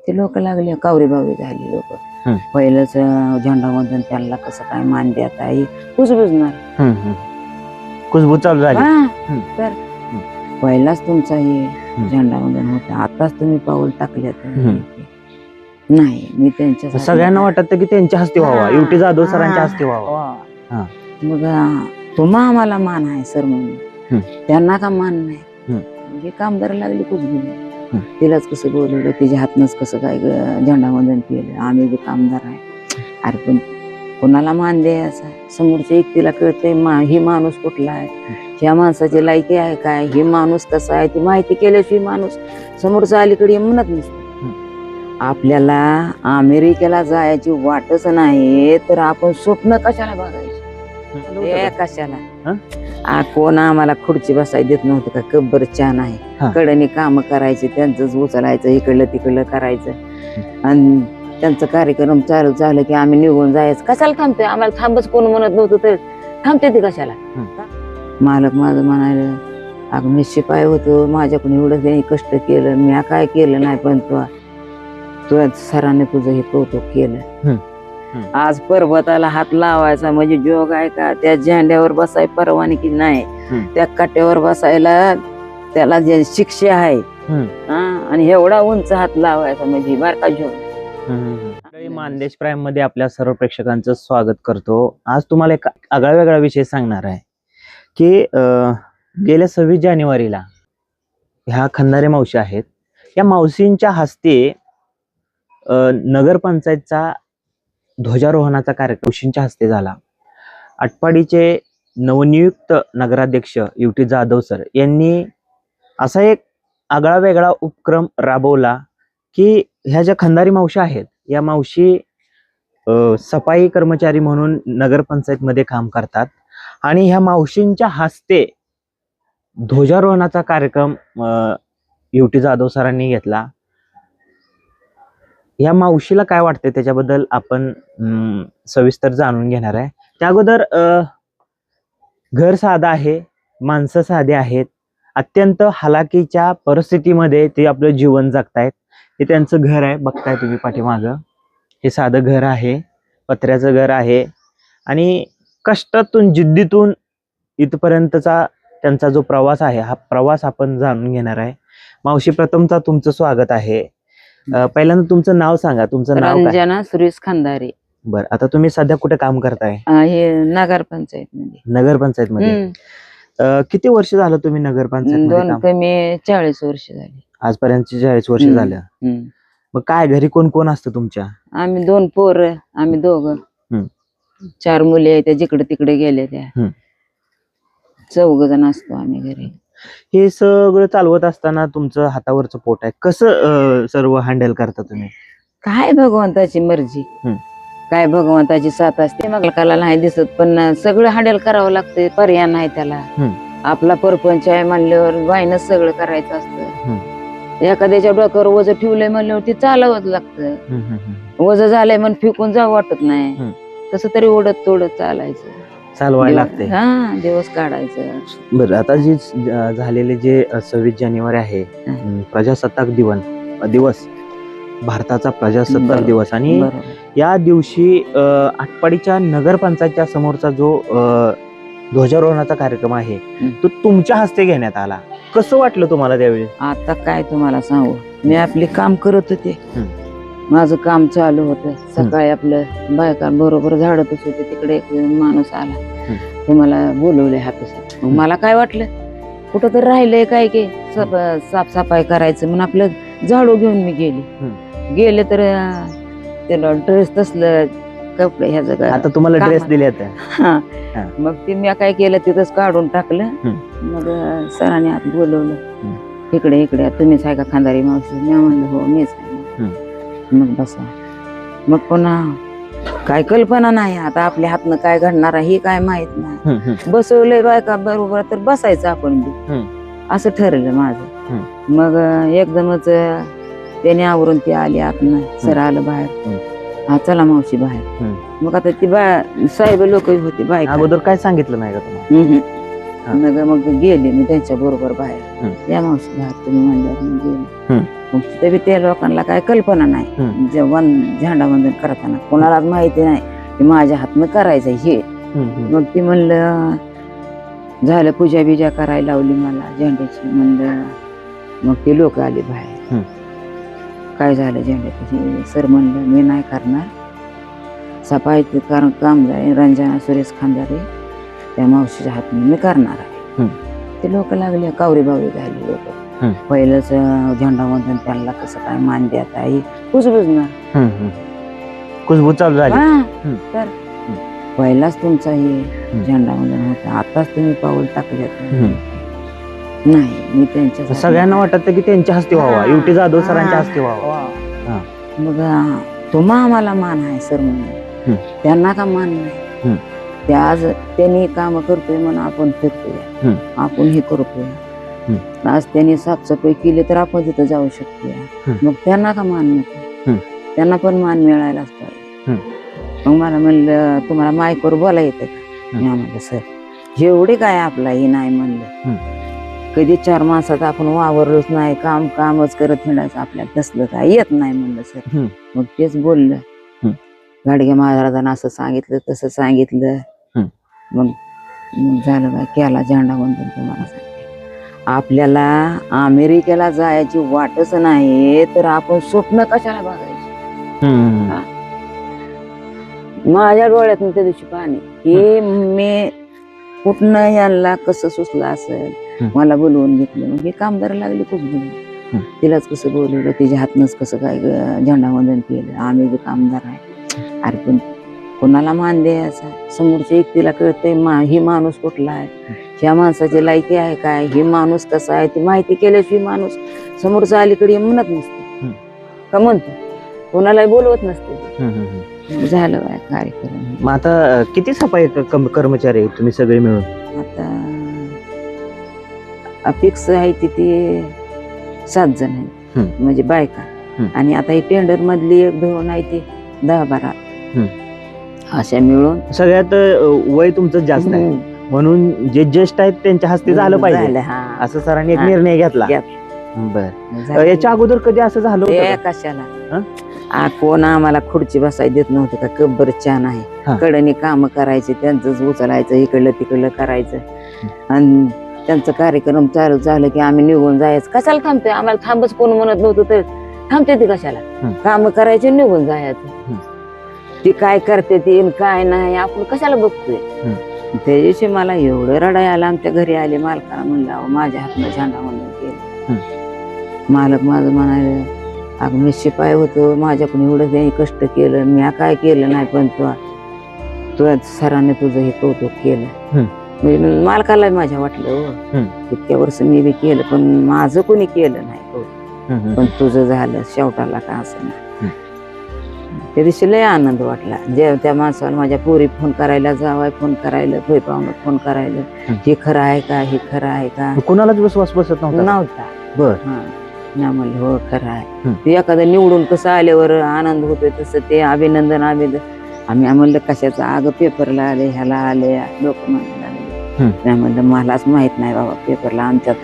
ते लोक लागले कावरी बावरी झाली लोक. पहिलंच झेंडावंदन त्यांना कसं काय मान देत आहे कुजबुजणार. कुजबूज चालू झाली. तर पहिलाच तुमचा हे झेंडावंदन होतं, आताच तुम्ही पाऊल टाकल्यात. नाही मी त्यांच्या सगळ्यांना वाटत की त्यांच्या हस्ते व्हावा, युटी जाधव सरांच्या हस्ते व्हावा. मग तुम्हा आम्हाला मान आहे सर म्हणून, त्यांना का मान नाही. म्हणजे कामदार लागली कुजबुज, तिलाच कसं बोलवलं, तिच्या हातनच कसं काय झेंडावंदन केलं, आम्ही बी कामदार आहे. अरे पण कोणाला मान द्यायचा, समोरच्या व्यक्तीला कळतंय ही माणूस कुठला आहे, ह्या माणसाची लायकी आहे काय, हे माणूस कसा आहे, ती माहिती केल्याशिवाय माणूस समोरचा अलीकडे म्हणत नसतो. आपल्याला अमेरिकेला जायची वाटच नाही तर आपण स्वप्न कशाला बघायचे, कशाला. कोण आम्हाला खुर्ची बसाय देत नव्हतं का, कब्बर छान आहे, कडनी काम करायचे, त्यांचंच उचलायचं, इकडलं तिकडलं करायचं, आणि त्यांचा कार्यक्रम चालू झालं की आम्ही निघून जायचं. कशाला थांबतोय, आम्हाला थांबच कोण म्हणत नव्हतं तर थांबते ती कशाला. मालक माझं म्हणायला, अगं मी शिपाई होतो, माझ्याकडून एवढं त्यांनी कष्ट केलं, मी काय केलं नाही, पण तुझ्या सरांनी तुझं हे कौतुक केलं. आज पर्वताला हात लावायचा म्हणजे जोग आहे का, त्या झेंड्यावर बसाय परवानगी नाही, त्या काट्यावर बसायला त्याला जे शिक्षा आहे, आणि एवढा उंच हात लावायचा म्हणजे बारका जोग. मानदेश प्राईम मध्ये आपल्या सर्व प्रेक्षकांचं स्वागत करतो. आज तुम्हाला एक आगळा वेगळा विषय सांगणार आहे की गेल्या 26 जानेवारीला ह्या खंदारे मावशी आहेत, या मावशींच्या हस्ते नगरपंचायतचा ध्वजारोहणाचा कार्यक्रम मावशींच्या हस्ते झाला. आटपाडीचे नवनियुक्त नगराध्यक्ष युटी जाधव सर यांनी असा एक आगळा वेगळा उपक्रम राबवला की ह्या ज्या खंदारी मावशी आहेत, या मावशी सफाई कर्मचारी म्हणून नगरपंचायत मध्ये काम करतात, आणि ह्या मावशींच्या हस्ते ध्वजारोहणाचा कार्यक्रम युटी जाधव सरांनी घेतला. या मावशीला काय वाटते त्याच्याबद्दल आपण सविस्तर जाणून घेणार आहे. त्या अगोदर घर साधं आहे, माणसं साधे आहेत, अत्यंत हलाखीच्या परिस्थितीमध्ये ते आपलं जीवन जगतायत. हे त्यांचं घर आहे, बघताय तुम्ही पाठीमागं, हे साधं घर आहे, पत्र्याचं घर आहे, आणि कष्टातून जिद्दीतून इथपर्यंतचा त्यांचा जो प्रवास आहे, हा प्रवास आपण जाणून घेणार आहे. मावशी, प्रथमतः तुमचं स्वागत आहे. पहिल्यांदा तुमचं नाव सांगा. तुमचं नाव काय? रंजना सुरेश खंदारे. बरं, आता तुम्ही सध्या कुठे काम करताय? हे नगरपंचायत मध्ये. नगरपंचायत मध्ये किती वर्ष झालं तुम्ही नगरपंचायत मध्ये? कमी 40 वर्ष झाली. आजपर्यंत 40 वर्ष झालं. मग काय घरी कोण कोण असतं तुमच्या? आम्ही 2 पोरं, आम्ही दोघं, 4 मुली आहेत, त्या जिकडे तिकडे गेल्या, त्या 4 जण असतो आम्ही घरी. हे सगळं चालवत असताना तुमचं हातावरचं पोट आहे, कसं सर्व हँडल करता तुम्ही? काय भगवंताची मर्जी, काय भगवंताची साथ असते, मग कला नाही दिसत, पण सगळं हँडल करावं लागतंय, पर्याय नाही त्याला. आपला परपंच आहे म्हणल्यावर बाईनच सगळं करायचं असतं. एखाद्याच्या डोक्यावर वज ठेवलंय म्हणल्यावर ते चालवच लागतं. वज झालंय म्हणून फेकून जावं वाटत नाही, कसं तरी ओढत तोडत चालायचं, चालवायला लागते. दिवस काढायचं. बरं, आता जी झालेले जे 26 जानेवारी आहे, प्रजासत्ताक दिवस, भारताचा प्रजासत्ताक दिवस, आणि या दिवशी आटपाडीच्या नगरपंचायतच्या समोरचा जो ध्वजारोहणाचा कार्यक्रम आहे तो तुमच्या हस्ते घेण्यात आला. कसं वाटलं तुम्हाला त्यावेळी? आता काय तुम्हाला सांगू, मी आपले काम करत होते, माझं काम चालू होतं. सकाळी आपलं बायकांबरोबर झाडतच होते, तिकडे एक माणूस आला, तुम्हाला बोलवलंय हापिसात. मला काय वाटलं कुठं तर राहिलंय काय की साफसफाई करायचं म्हणून आपलं झाडू घेऊन मी गेले तर त्याला ड्रेस तसलं कपडे ह्या जगा. आता तुम्हाला ड्रेस दिले मग ते मी काय केलं तिथंच काढून टाकलं. मग सरांनी आत बोलवलं, इकडे तुम्हीच आहे का खंदारी मावशी? मी म्हणलं हो मीच आहे. मग बसा. मग पुन्हा काय कल्पना नाही, आता आपल्या हातनं काय घडणार आहे हे काय माहित नाही. बसवलंय बायका बरोबर तर बसायचं आपण बी, असं ठरलं माझं. मग एकदमच त्याने आवरून ती आली आतनं, सर आलं बाहेर, हा चला मावशी बाहेर. मग आता ती साहेब लोक होती बायका. अगोदर काय सांगितलं नाही का तुम्हाला? मग गेले मी त्यांच्या बरोबर बाहेर, या मावशी बाहेर तुम्ही म्हणल्यावर मी गेले. मग तिथे बी त्या लोकांना काय कल्पना नाही जेव्हा झेंडावंदन करताना कोणालाच माहिती नाही की माझ्या हातनं करायचं हे. मग ती म्हणलं झालं पूजा बिजा करायला लावली मला झेंड्याची. म्हणलं मग ते लोक आले बाहेर. काय झालं झेंड्याची? सर म्हणलं मी नाही करणार, सफाई कारण काम जाईल रंजना सुरेश खांदारे त्या मावशीच्या हातून मी करणार आहे. ते लोक लागले कावरी बावरी झाले लोक. पहिलंच झेंडावंदन त्यांना कसं काय मान देत आहे कुजबुजणार कुजबूज चालू झाली. तर पहिलाच तुमचा हे झेंडावंदन होतं, आताच तुम्ही पाऊल टाकल्यात. नाही मी त्यांच्या सगळ्यांना वाटत की त्यांच्या हस्ते व्हावा, युटी जाधव सरांच्या हस्ते व्हावा. मग तुम्हा आम्हाला मान आहे सर म्हणून, त्यांना का मान नाही? ते आज त्यांनी काम करतोय म्हणून आपण फिरतोय, आपण हे करतोय. आज त्यांनी साफसफाई केली तर आपण तिथं जाऊ शकतोय. मग त्यांना का मान नको? त्यांना पण मान मिळायलाच पाहिजे. मग मला म्हणलं तुम्हाला माईकवर बोला येतं का? मी म्हणलं सर जेवढे काय आपला हे नाही म्हणलं, कधी 4 माणसात आपण वावरलोच नाही, कामच करत हिंडायचं आपल्याला तसलं काय येत नाही म्हणलं सर. मग तेच बोललं गाडगे महाराजांना असं सांगितलं तसं सांगितलं. मग झालं काय केला झेंडावंदन. तुम्हाला सांगते आपल्याला अमेरिकेला जायची वाटच नाही तर आपण स्वप्न कशाला बघायची? माझ्या डोळ्यातून त्या दिवशी पाणी की मी कुठनं यांना कसं सुचलं असेल मला बोलवून घेतलं. मग हे कामदार लागले खूप बोलून, तिलाच कसं बोलवलं, तिच्या हातनच कसं काय झेंडावंदन केलं, आम्ही बी कामदार आहे. अरे पण कोणाला मान द्यायचा? समोरच्या व्यक्तीला कळतंय ही माणूस कुठला आहे, ह्या माणसाची लायकी आहे काय, हे माणूस कसा आहे, ती माहिती केल्याशिवाय माणूस समोरचा अलीकडे म्हणत नसते का? म्हणतो कोणालाही बोलवत नसते. झालं बाय कार्यक्रम. मग आता किती सफाई कर्मचारी आहेत तुम्ही सगळे मिळून? आता अपिक्स आहे तिथे 7 जण आहेत म्हणजे बायका, आणि आता ही टेंडर मधली 1-2 आहे ते 10-12 अशा मिळून. सगळ्यात वय तुमचं जास्त आहे म्हणून जे ज्येष्ठ आहेत त्यांच्या हस्ते झालं पाहिजे असं सरांनी एक निर्णय घेतला. बर याच्या अगोदर कधी असं झालं होतं? कशाला कोण आम्हाला खुर्ची बसाय देत नव्हतं का? कब्बर छान आहे, कडनी काम करायचे, त्यांचं उचलायचं, इकडलं तिकडलं करायचं, आणि त्यांचं कार्यक्रम चालू झालं की आम्ही निघून जायचं. कशाला थांबतोय? आम्हाला थांबच कोण म्हणत नव्हतं तर थांबते ती कशाला? काम करायचे निघून जायचं. ती काय करते ती काय नाही आपण कशाला बघतोय? त्या दिवशी मला एवढं रडाय आलं. आमच्या घरी आले, मालकाला म्हणलं माझ्या हातनं झेंडावंदन केलं. मालक माझं म्हणाले अगं मी शिपाई होतो, माझ्याकडून एवढं त्यांनी कष्ट केलं, मी काय केलं नाही, पण तुझ्या सरांनी तुझं हे कौतुक केलं. मालकाला माझ्या वाटलं इतक्या वर्ष मी बी केलं पण माझं कोणी केलं नाही कौतुक, पण तुझं झालं शेवटाला का असं नाही. त्या दिवशी लय आनंद वाटला. जे त्या माणसाला माझ्या पोरी फोन करायला, जावाय फोन करायला, भोय पाहुणं फोन करायला, हे खरं आहे का, हे खरं आहे का? कोणालाच विश्वास बसत नव्हता. बर म्हणलं हो खरं आहे. ते एखादं निवडून कसं आल्यावर आनंद होतोय तसं ते अभिनंदन आम्ही म्हणलं कशाचं? अगं पेपरला आले, ह्याला आले, लोक म्हणायला लागले. म्हणलं मलाच माहित नाही बाबा पेपरला, आमच्यात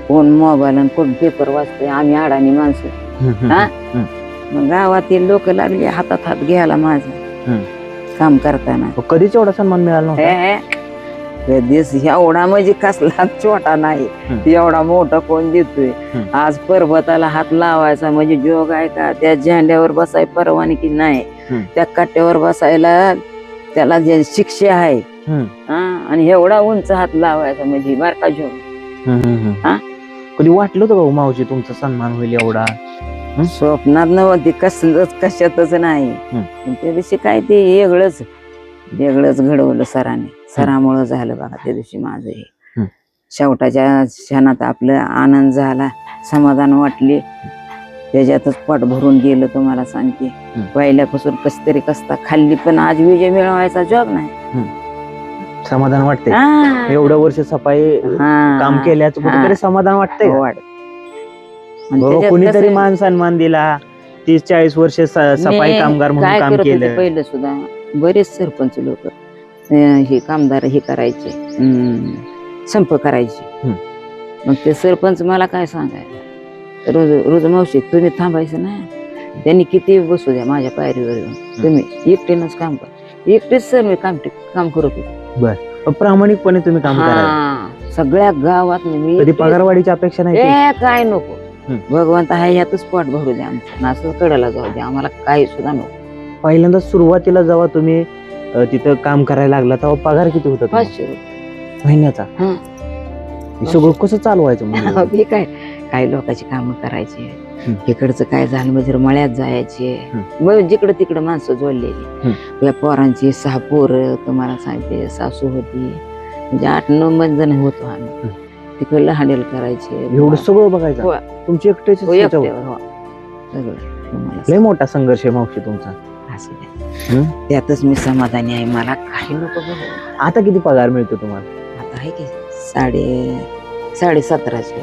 कोण मोबाईल आणि कोण पेपर वाचतोय, आम्ही अडाणी माणसं. मग गावातील लोक लागले हातात हात घ्यायला माझं काम करताना. कधीच एवढा सन्मान मिळाला नव्हता. देश एवढा म्हणजे कसला छोटा नाही, एवढा मोठा कोण देतोय. आज पर्वताला हात लावायचा म्हणजे जोग आहे का? त्या झेंड्यावर बसाय परवानगी नाही, त्या कट्ट्यावर बसायला त्याला जे शिक्षा आहे, आणि एवढा उंच हात लावायचा म्हणजे बारका जोग. कधी वाटलं होतं भाऊ मावशी तुमचा सन्मान होईल एवढा? स्वप्नात नव्हती, कसलंच कशातच नाही. त्या दिवशी काय ते वेगळंच घडवलं सरांनी. सरामुळं झालं बघा त्या दिवशी माझं हे. शेवटाच्या क्षणात आपलं आनंद झाला, समाधान वाटले, त्याच्यातच पोट भरून गेलं. तुम्हाला सांगते पहिल्यापासून कस तरी कसता खाल्ली, पण आज विजय मिळवायचा जॉब नाही. समाधान वाटते एवढं वर्ष सफाई काम केल्याचं कुठेतरी समाधान वाटतंय. कुणीतरी मान सन्मान दिला, 30-40 वर्ष सफाई कामगार म्हणून काम केलं. पहिलं सुद्धा बरेच सरपंच लोक हे कामदार हे करायचे, संप करायचे. मग ते सरपंच मला काय सांगायला रोज रोज मावशी तुम्ही थांबायचं ना, त्यांनी किती बसू द्या माझ्या पायरीवर येऊन, तुम्ही एकटीनंच काम कर. एकटेच सर मी काम करत होते. प्रामाणिकपणे तुम्ही काम करा. हा, सगळ्या गावात मी कधी पगारवाढीची अपेक्षा नाही केली? काय नको, भगवंत आहे यातच पोट भरू द्या आमचं, असं कडेला जाऊ द्या, आम्हाला काही सुद्धा नको. पहिल्यांदा सुरुवातीला जेव्हा तुम्ही तिथं काम करायला लागला तेव्हा पगार किती होता 500 रुपये महिन्याचा? हा. हे सगळं कसं चालवायचं म्हणजे? हे काय काही लोकांची कामं करायची, इकडचं काय झालं म्हणजे मळ्यात जायचे, मग जिकडं तिकडं माणसं जोडलेली. या पोरांची 6 पोरं तुम्हाला सांगते, सासू होती, म्हणजे 8-9 जण होतो आम्ही. तिकडलं हँडल करायचे. एवढं सगळं बघायचं हो. तुमची एकट्याची? एकट्यावर, हो. सगळं तुम्हाला लय मोठा संघर्ष आहे मावशी तुमचा. असू द्या, त्यातच मी समाधानी आहे, मला काही नको बघू. आता किती पगार मिळतो तुम्हाला? आता आहे की 17,500.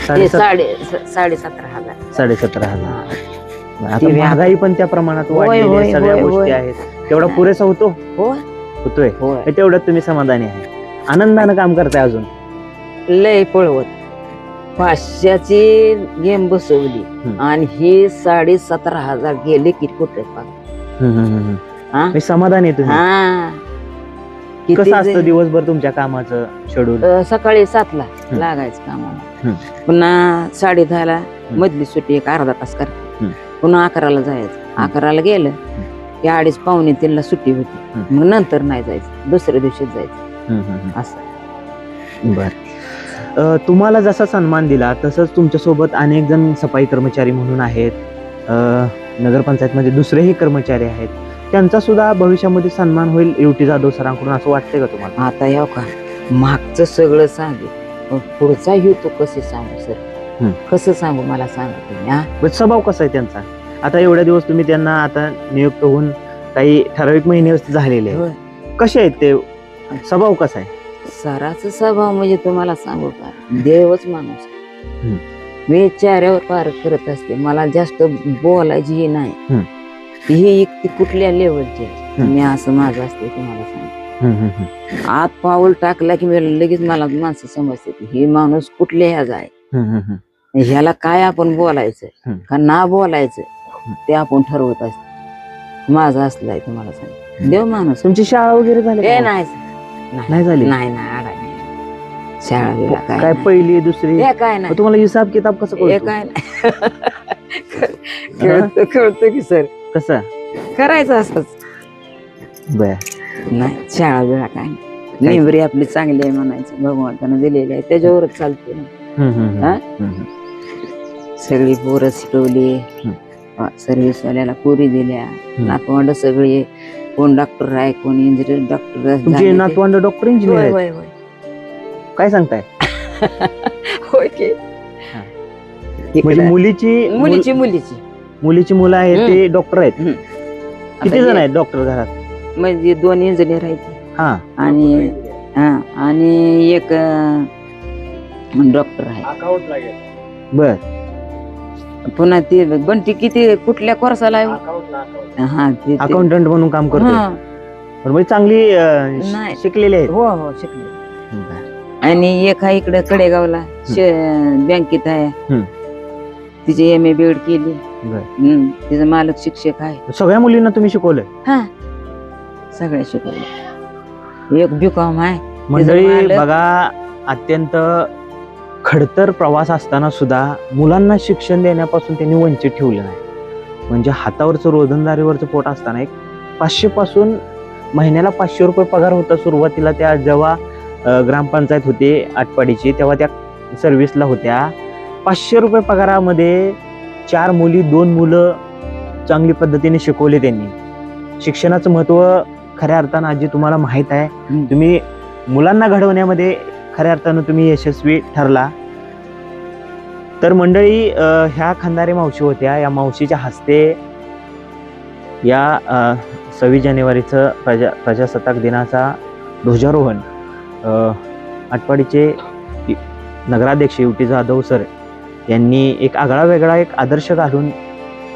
17,500. 17,500. आता महागाई पण त्या प्रमाणात वाढलेली आहे, सगळ्या गोष्टी आहेत. तेवढा पुरेसा होतो? होतोय. तेवढ्यात तुम्ही समाधानी आहे, आनंदानं काम करताय अजून? लय पळवत 500ची गेम बसवली आणि ही 17,500 गेले की कुठे समाधानी आहे तुम्ही? हा. कसं असतं दिवसभर तुमच्या कामाचं शेड्यूल? सकाळी 7ला लागायचं कामाला, पुन्हा 10:30ला मधली सुट्टी, एक अर्धा तास करते, पुन्हा 11ला जायचं. 11ला गेलं की 2:30-2:45ला सुट्टी होती, मग नंतर नाही जायचं, दुसऱ्या दिवशीच जायचं असं. बर. तुम्हाला जसा सन्मान दिला तसंच तुमच्यासोबत अनेक जण सफाई कर्मचारी म्हणून आहेत, नगरपंचायत मध्ये दुसरेही कर्मचारी आहेत, त्यांचा सुद्धा भविष्यामध्ये सन्मान होईल युटी जाधव सरांकडून, असं वाटतंय का तुम्हाला? आता येऊ का, मागचं सगळं सांगे, पुढचा हेतू कसे सांगू सर, कसं सांगू मला सांगा तुम्ही. स्वभाव कसा आहे त्यांचा? आता एवढ्या दिवस तुम्ही त्यांना आता नियुक्त होऊन काही ठराविक महिने झालेले आहेत, कसे आहेत ते? स्वभाव कसा आहे सराचा? स्वभाव म्हणजे तुम्हाला सांगू का, देवच माणूस. मी चेहऱ्यावर पार करत असते, मला जास्त बोलायची ही नाही, ही इतकी कुठल्या लेवलची आहे, मी असं माझं असते तुम्हाला सांग. आत पाऊल टाकला की मी लगेच मला माणसं समजते की हे माणूस कुठल्या ह्याचा आहे, ह्याला काय आपण बोलायचं का ना बोलायचं ते आपण ठरवत असते. माझं असलं आहे तुम्हाला सांग. देव माणूस. तुमची शाळा वगैरे झाली? नाही झाली. नाही शाळा बिळा काय पहिली दुसरी काय नाही. तुम्हाला हिसाब किताब कसं कळतो? काय नाही कळतं की सर, कसं करायचं असंच. नाही शाळा बिळा काय नाही, निवरी आपली चांगली आहे म्हणायचं, भगवंतानं दिलेली आहे त्याच्यावरच चालते ना. सगळी पोरं शिकवली, सर्व्हिस वाल्याला पुरी दिल्या, नातवंड सगळी, कोण डॉक्टर आहे, कोण इंजिनियर डॉक्टर. तुमचे नातवंड डॉक्टर इंजिनियर? होय. काय सांगताय? होय की. म्हणजे मुलीची मुलं आहेत ते डॉक्टर आहेत? किती जण आहेत डॉक्टर घरात? म्हणजे 2 इंजिनियर आहेत आणि एक डॉक्टर आहे. बर. पुन्हा ते बंटी किती कुठल्या कोर्साला आहे? अकाउंटंट म्हणून काम करतो. म्हणजे चांगली शिकलेली आहेत? हो शिकले. आणि एक आहे इकडे कडेगावला बँकेत आहे, तिची MA BEd केली, तिचा मालक शिक्षक आहे. सगळ्या मुलींना तुम्ही शिकवलंय? हा, सगळ्या शिकवलं. एक BCom आहे. मंडळी बघा, अत्यंत खडतर प्रवास असताना सुद्धा मुलांना शिक्षण देण्यापासून त्यांनी वंचित ठेवलं नाही. म्हणजे हातावरचं रोजंदारीवरचं पोट असताना एक 500 पासून महिन्याला 500 रुपये पगार होता सुरुवातीला. त्या जेव्हा ग्रामपंचायत होती आटपाडीची तेव्हा त्या सर्व्हिसला होत्या. 500 रुपये पगारामध्ये 4 मुली 2 मुलं चांगली पद्धतीने शिकवले त्यांनी. शिक्षणाचं महत्व खऱ्या अर्थानं आजी तुम्हाला माहित आहे, तुम्ही मुलांना घडवण्यामध्ये खऱ्या अर्थानं तुम्ही यशस्वी ठरला. तर मंडळी, ह्या खंदारे मावशी होत्या. या मावशीच्या हस्ते या 26 जानेवारीचं प्रजासत्ताक दिनाचा ध्वजारोहण आटपाडीचे नगराध्यक्ष युटी जाधव सर यांनी एक आगळा वेगळा एक आदर्श घालून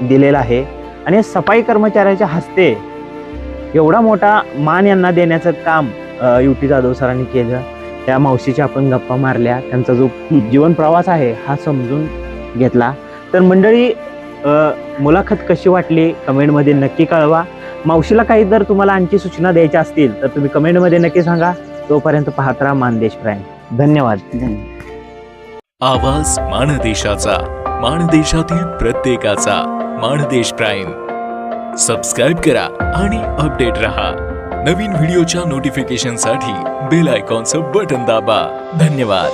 दिलेला आहे. आणि सफाई कर्मचाऱ्याच्या हस्ते एवढा मोठा मान यांना देण्याचं काम युटी जाधव सरांनी केलं. त्या मावशीच्या आपण गप्पा मारल्या, त्यांचा जो जीवन प्रवास आहे हा समजून घेतला. तर मंडळी, मुलाखत कशी वाटली कमेंटमध्ये नक्की कळवा. मावशीला काही जर तुम्हाला आणखी सूचना द्यायच्या असतील तर तुम्ही कमेंटमध्ये नक्की सांगा. तोपर्यंत पाहत राहा मानदेश प्राईम. धन्यवाद. आवाज माणदेशाचा, माणदेशातील प्रत्येकाचा. माणदेश प्राईम सबस्क्राईब करा आणि अपडेट रहा. नवीन व्हिडिओच्या नोटिफिकेशनसाठी बेल आयकॉनचं बटन दाबा. धन्यवाद.